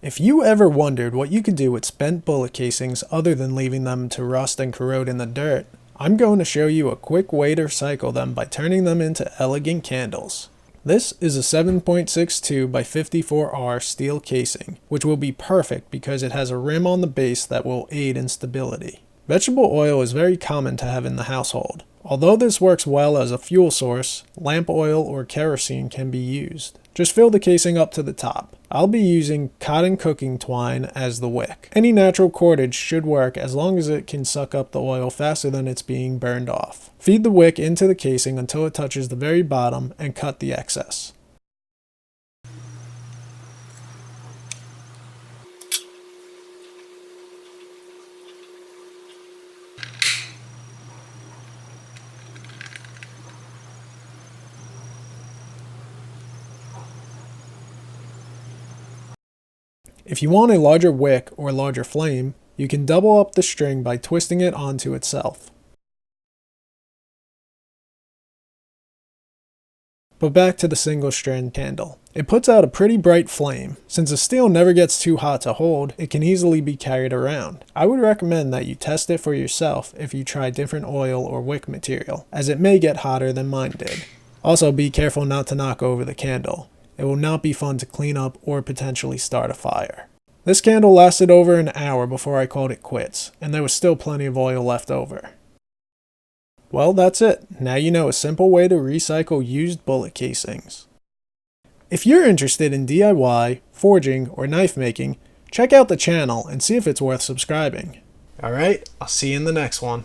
If you ever wondered what you could do with spent bullet casings other than leaving them to rust and corrode in the dirt, I'm going to show you a quick way to recycle them by turning them into elegant candles. This is a 7.62 by 54R steel casing, which will be perfect because it has a rim on the base that will aid in stability. Vegetable oil is very common to have in the household. Although this works well as a fuel source, lamp oil or kerosene can be used. Just fill the casing up to the top. I'll be using cotton cooking twine as the wick. Any natural cordage should work as long as it can suck up the oil faster than it's being burned off. Feed the wick into the casing until it touches the very bottom and cut the excess. If you want a larger wick or larger flame, you can double up the string by twisting it onto itself. But back to the single strand candle. It puts out a pretty bright flame. Since the steel never gets too hot to hold, it can easily be carried around. I would recommend that you test it for yourself if you try different oil or wick material, as it may get hotter than mine did. Also, be careful not to knock over the candle. It will not be fun to clean up or potentially start a fire. This candle lasted over an hour before I called it quits, and there was still plenty of oil left over. Well, that's it. Now you know a simple way to recycle used bullet casings. If you're interested in DIY, forging, or knife making, check out the channel and see if it's worth subscribing. Alright, I'll see you in the next one.